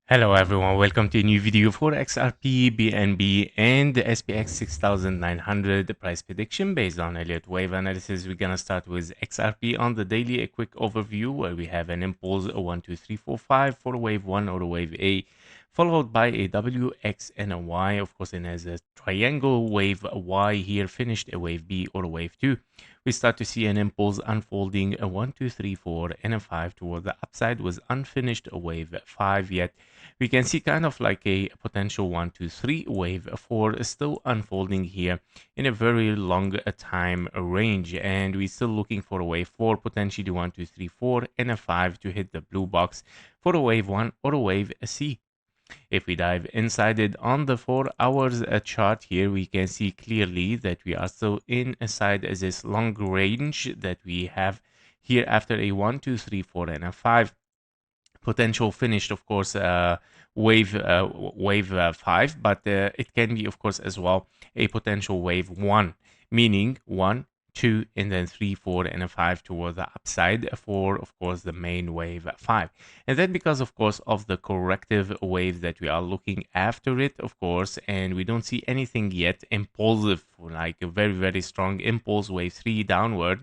Hello everyone, welcome to a new video for XRP, BNB, and the SPX 6900 price prediction based on Elliott wave analysis. We're gonna start with XRP on the daily, a quick overview where we have an impulse 1, 2, 3, 4, 5 for a wave 1 or a wave A, followed by a W, X, and a Y, of course, and as a triangle wave Y here, finished a wave B or a wave 2. We start to see an impulse unfolding a 1, 2, 3, 4, and a 5 toward the upside with unfinished a wave 5 yet. We can see kind of like a potential 1, 2, 3 wave 4 still unfolding here in a very long time range, and we're still looking for a wave 4, potentially 1, 2, 3, 4, and a 5 to hit the blue box for a wave 1 or a wave C. If we dive inside it on the 4 hours chart here, we can see clearly that we are still inside this long range that we have here after a 1, 2, 3, 4, and a 5. Potential finished, of course, wave 5, but it can be, of course, as well a potential wave 1, meaning 1, 2, and then 3, 4, and a 5 toward the upside for, of course, the main wave 5. And then because, of course, of the corrective wave that we are looking after it, of course, and we don't see anything yet impulsive, like a very, very strong impulse wave 3 downward.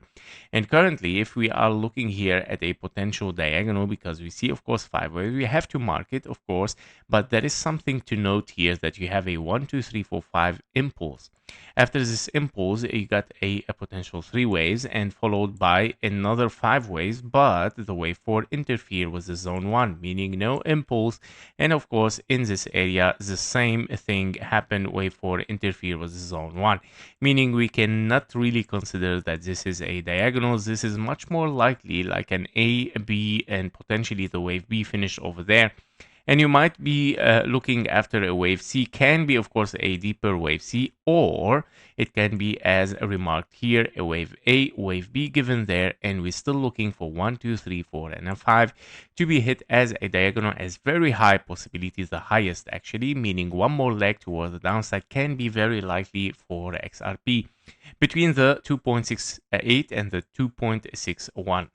And currently, if we are looking here at a potential diagonal, because we see, of course, 5 waves, we have to mark it, of course, but there is something to note here that you have a 1, 2, 3, 4, 5 impulse. After this impulse, you got a potential 3 waves and followed by another 5 waves, but the wave 4 interfere with the zone 1, meaning no impulse. And of course, in this area, the same thing happened, wave 4 interfere with the zone 1, meaning we cannot really consider that this is a diagonal. This is much more likely like an A, B, and potentially the wave B finished over there. And you might be looking after a wave C, can be, of course, a deeper wave C, or it can be, as remarked here, a wave A, wave B given there, and we're still looking for 1, 2, 3, 4, and a 5 to be hit as a diagonal, as very high possibilities, the highest actually, meaning one more leg towards the downside can be very likely for XRP between the 2.68 and the 2.61.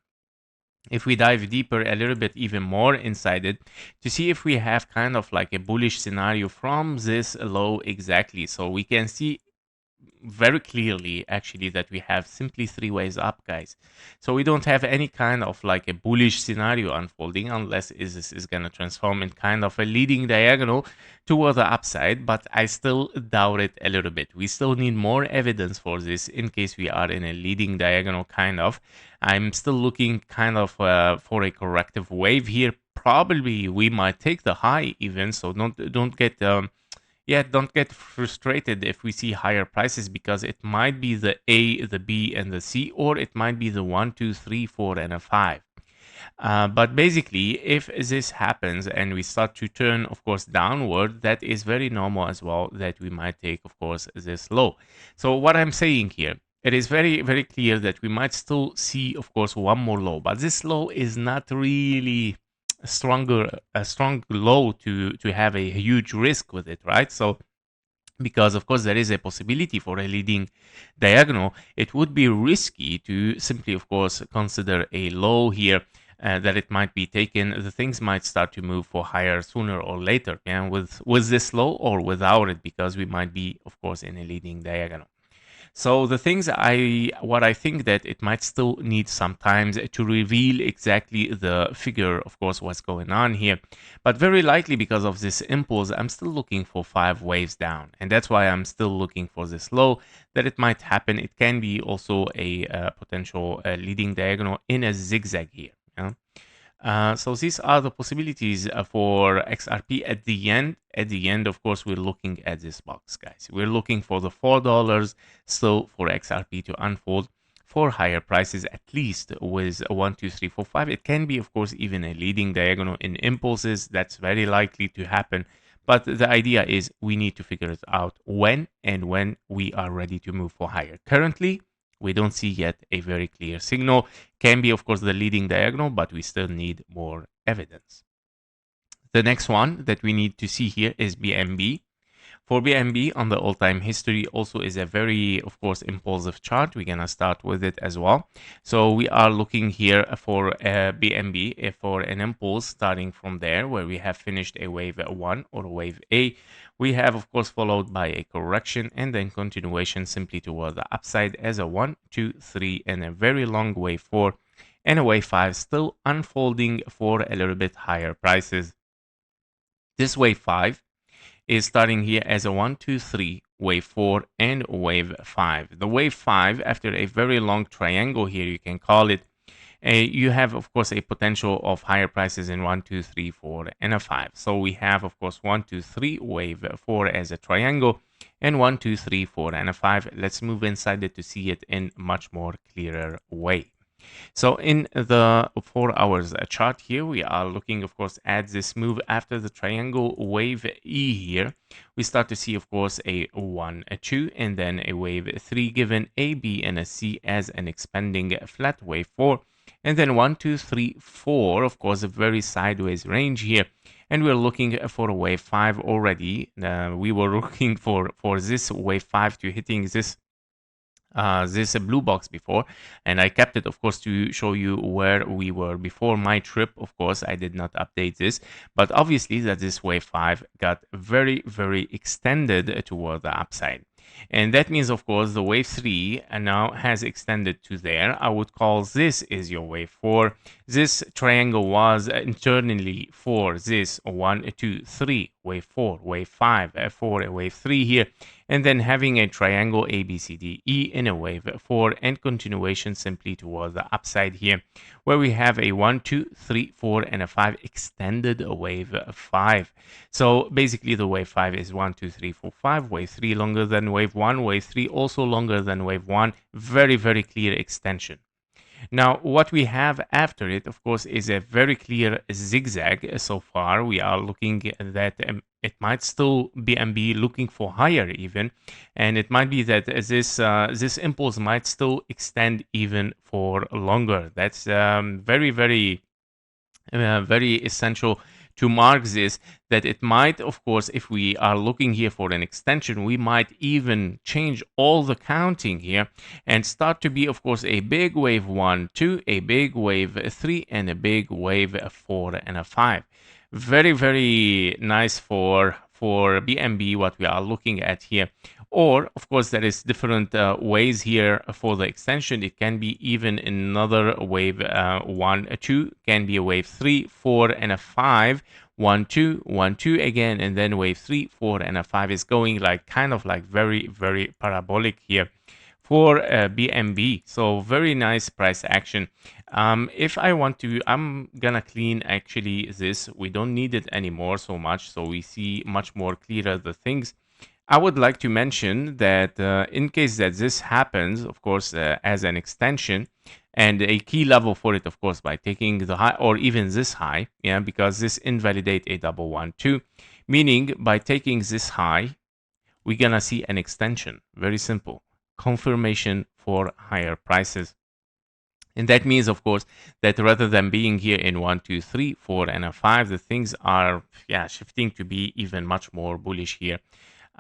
If we dive deeper a little bit even more inside it to see if we have kind of like a bullish scenario from this low exactly, so we can see very clearly actually that we have simply 3 ways up, guys. So we don't have any kind of like a bullish scenario unfolding unless this is going to transform in kind of a leading diagonal toward the upside, but I still doubt it a little bit. We still need more evidence for this in case we are in a leading diagonal kind of. I'm still looking kind of for a corrective wave here. Probably we might take the high even, so don't get don't get frustrated if we see higher prices, because it might be the A, the B, and the C, or it might be the 1, 2, 3, 4, and a 5. But basically, if this happens and we start to turn, of course, downward, that is very normal as well, that we might take, of course, this low. So what I'm saying here, it is very, very clear that we might still see, of course, one more low, but this low is not really a strong low to have a huge risk with it, right? So because of course there is a possibility for a leading diagonal, it would be risky to simply, of course, consider a low here, that it might be taken. The things might start to move for higher sooner or later, and with this low or without it, because we might be, of course, in a leading diagonal. So the things what I think that it might still need some time to reveal exactly the figure, of course, what's going on here. But very likely because of this impulse, I'm still looking for 5 waves down. And that's why I'm still looking for this low, that it might happen. It can be also a potential leading diagonal in a zigzag here. Yeah? So these are the possibilities for XRP at the end. At the end, of course, we're looking at this box, guys. We're looking for the $4 still for XRP to unfold for higher prices, at least with a 1, 2, 3, 4, 5. It can be, of course, even a leading diagonal in impulses. That's very likely to happen. But the idea is we need to figure it out when we are ready to move for higher. Currently, we don't see yet a very clear signal. Can be, of course, the leading diagonal, but we still need more evidence. The next one that we need to see here is BNB. For BNB on the all-time history also is a very, of course, impulsive chart. We're going to start with it as well. So we are looking here for BNB for an impulse starting from there where we have finished a wave 1 or wave A. We have, of course, followed by a correction and then continuation simply toward the upside as a 1, 2, 3 and a very long wave 4 and a wave 5 still unfolding for a little bit higher prices. This wave 5 is starting here as a 1, 2, 3, wave 4, and wave 5. The wave 5, after a very long triangle here, you can call it, you have, of course, a potential of higher prices in 1, 2, 3, 4, and a 5. So we have, of course, 1, 2, 3, wave 4 as a triangle, and 1, 2, 3, 4, and a 5. Let's move inside it to see it in much more clearer way. So in the 4 hours chart here, we are looking, of course, at this move after the triangle wave E here. We start to see, of course, a 1, a 2, and then a wave 3 given a B and a C as an expanding flat wave 4. And then 1, 2, 3, 4, of course, a very sideways range here. And we're looking for a wave 5 already. We were looking for this wave 5 to hitting this blue box before, and I kept it, of course, to show you where we were before my trip. Of course, I did not update this, but obviously that this wave 5 got very, very extended toward the upside. And that means, of course, the wave 3 now has extended to there. I would call this is your wave 4. This triangle was internally for this 1, 2, 3, wave 4, wave 5, 4, wave 3 here. And then having a triangle A, B, C, D, E in a wave 4 and continuation simply towards the upside here, where we have a 1, 2, 3, 4, and a 5 extended wave 5. So basically the wave 5 is 1, 2, 3, 4, 5, wave 3 longer than wave 1, wave 3 also longer than wave 1, very, very clear extension. Now, what we have after it, of course, is a very clear zigzag. So far, we are looking at that it might still be BNB looking for higher even, and it might be that this impulse might still extend even for longer. That's very, very very essential to mark this, that it might, of course, if we are looking here for an extension, we might even change all the counting here and start to be, of course, a big wave 1, 2, a big wave 3, and a big wave 4 and a 5. Very, very nice for BNB, what we are looking at here. Or, of course, there is different ways here for the extension. It can be even another wave 1, 2, can be a wave 3, 4, and a 5. 1, 2, 1, 2 again, and then wave 3, 4, and a 5 is going like kind of like very, very parabolic here for BNB. So very nice price action. If I want to, I'm gonna clean actually this. We don't need it anymore so much, so we see much more clearer the things. I would like to mention that in case that this happens, of course, as an extension, and a key level for it, of course, by taking the high or even this high, yeah, because this invalidate a double 1, 2, meaning by taking this high, we're gonna see an extension. Very simple. Confirmation for higher prices. And that means, of course, that rather than being here in 1, 2, 3, 4, and a 5, the things are shifting to be even much more bullish here.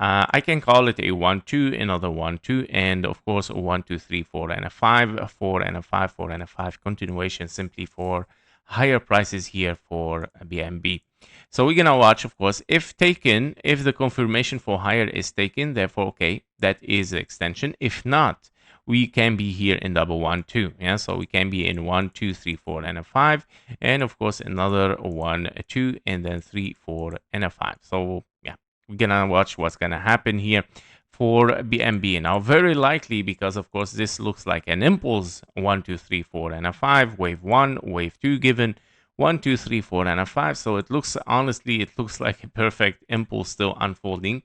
I can call it a 1, 2, another 1, 2, and of course, a 1, 2, 3, 4, and a 5, a 4, and a 5, 4, and a 5 continuation simply for higher prices here for BNB. So we're gonna watch, of course, if taken, if the confirmation for higher is taken, therefore, okay, that is the extension. If not, we can be here in double 1, 2. Yeah, so we can be in 1, 2, 3, 4, and a 5, and of course another 1, 2, and then 3, 4, and a 5. So yeah, we're gonna watch what's gonna happen here for BNB. Now, very likely, because of course this looks like an impulse 1, 2, 3, 4, and a 5, wave 1, wave 2 given 1, 2, 3, 4, and a 5. So it looks, honestly, it looks like a perfect impulse still unfolding.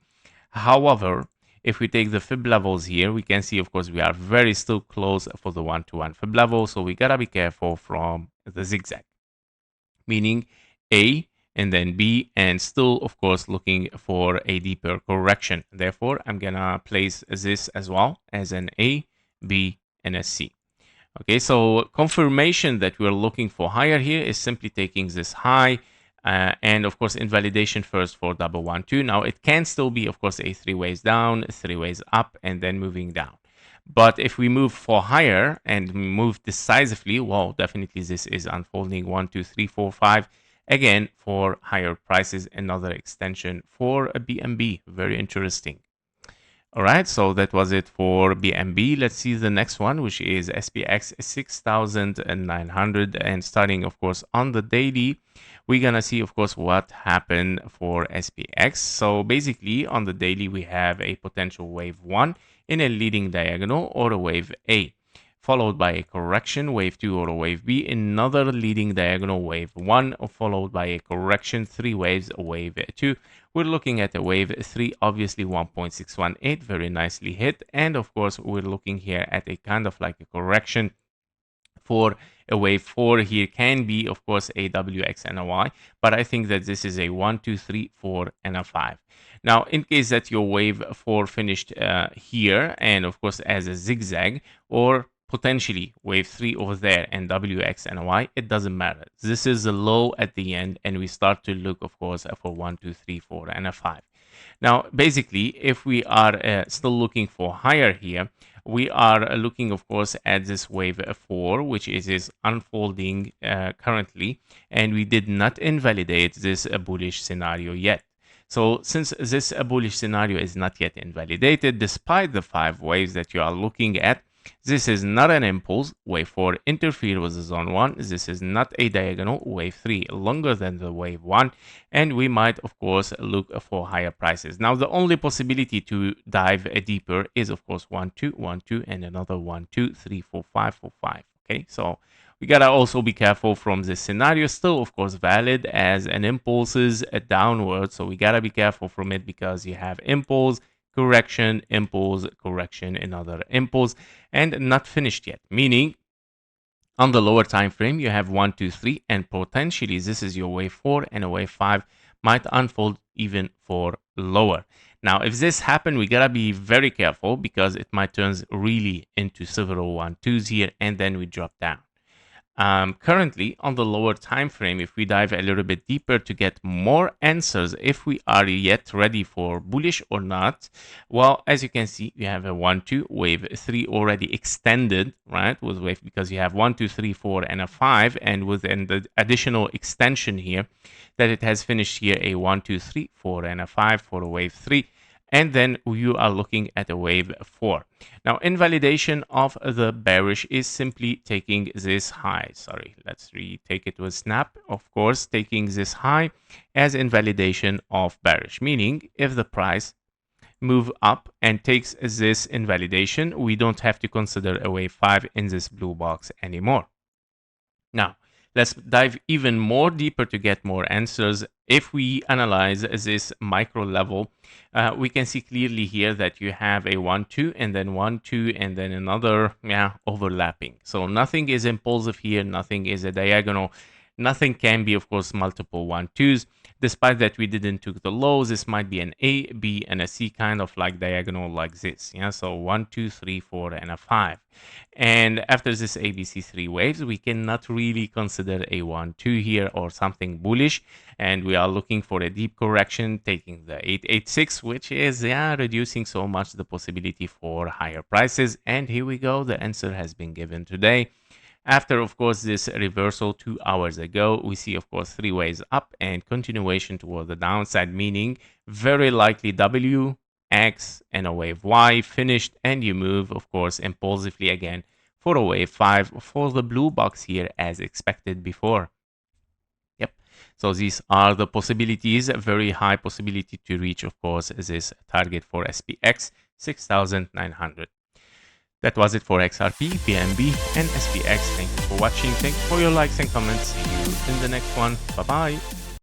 However, if we take the fib levels here, we can see, of course, we are very still close for the 1-to-1 fib level. So we gotta be careful from the zigzag, meaning A and then B, and still, of course, looking for a deeper correction. Therefore, I'm gonna place this as well as an A, B, and a C. Okay, so confirmation that we're looking for higher here is simply taking this high, And of course, invalidation first for double 1-2. Now it can still be, of course, a 3 ways down, 3 ways up, and then moving down. But if we move for higher and move decisively, well, definitely this is unfolding 1, 2, 3, 4, 5. Again, for higher prices, another extension for a BNB. Very interesting. All right, so that was it for BNB. Let's see the next one, which is SPX 6900. And starting, of course, on the daily, we're going to see, of course, what happened for SPX. So basically, on the daily, we have a potential wave 1 in a leading diagonal or a wave A, followed by a correction, wave 2 or a wave B, another leading diagonal, wave 1, followed by a correction, 3 waves, wave 2. We're looking at a wave 3, obviously 1.618, very nicely hit. And of course, we're looking here at a kind of like a correction for a wave 4 here. Can be, of course, a WX and a Y, but I think that this is a 1, 2, 3, 4, and a 5. Now, in case that your wave 4 finished here, and of course, as a zigzag, or potentially wave 3 over there and WX and Y, it doesn't matter. This is a low at the end, and we start to look, of course, for 1, 2, 3, 4, and a 5. Now, basically, if we are still looking for higher here, we are looking, of course, at this wave 4, which is unfolding currently, and we did not invalidate this bullish scenario yet. So since this bullish scenario is not yet invalidated, despite the 5 waves that you are looking at, this is not an impulse. Wave 4 interfered with the zone 1. This is not a diagonal. Wave 3 longer than the wave 1. And we might, of course, look for higher prices. Now, the only possibility to dive deeper is, of course, 1, 2, 1, 2, and another 1, 2, 3, 4, 5, 4, 5. Okay, so we gotta also be careful from this scenario. Still, of course, valid as an impulses downward. So we gotta be careful from it because you have impulse, correction, impulse, correction, another impulse, and not finished yet. Meaning, on the lower time frame, you have 1, 2, 3, and potentially this is your wave 4, and a wave 5 might unfold even for lower. Now, if this happens, we gotta be very careful because it might turn really into several 1, 2s here, and then we drop down. Currently, on the lower time frame, if we dive a little bit deeper to get more answers, if we are yet ready for bullish or not, well, as you can see, you have a 1, 2, wave 3 already extended, right, with wave, because you have 1, 2, 3, 4, and a 5, and within the additional extension here, that it has finished here a 1, 2, 3, 4, and a 5 for a wave 3. And then you are looking at a wave 4. Now, invalidation of the bearish is simply taking this high. Sorry, let's retake it with snap. Of course, taking this high as invalidation of bearish, meaning if the price move up and takes this invalidation, we don't have to consider a wave 5 in this blue box anymore. Now, let's dive even more deeper to get more answers. If we analyze this micro level, we can see clearly here that you have a 1, 2, and then 1, 2, and then another overlapping. So nothing is impulsive here, nothing is a diagonal. Nothing can be, of course, multiple 1, 2s. Despite that we didn't took the lows, this might be an A, B, and a C kind of like diagonal like this. Yeah, so 1, 2, 3, 4, and a 5. And after this ABC 3 waves, we cannot really consider a 1, 2 here or something bullish. And we are looking for a deep correction, taking the 886, which is reducing so much the possibility for higher prices. And here we go. The answer has been given today. After, of course, this reversal 2 hours ago, we see, of course, 3 ways up and continuation toward the downside, meaning very likely W, X, and a wave Y finished, and you move, of course, impulsively again for a wave 5 for the blue box here as expected before. Yep. So these are the possibilities, a very high possibility to reach, of course, this target for SPX 6900. That was it for XRP, BNB, and SPX. Thank you for watching. Thank you for your likes and comments. See you in the next one. Bye-bye.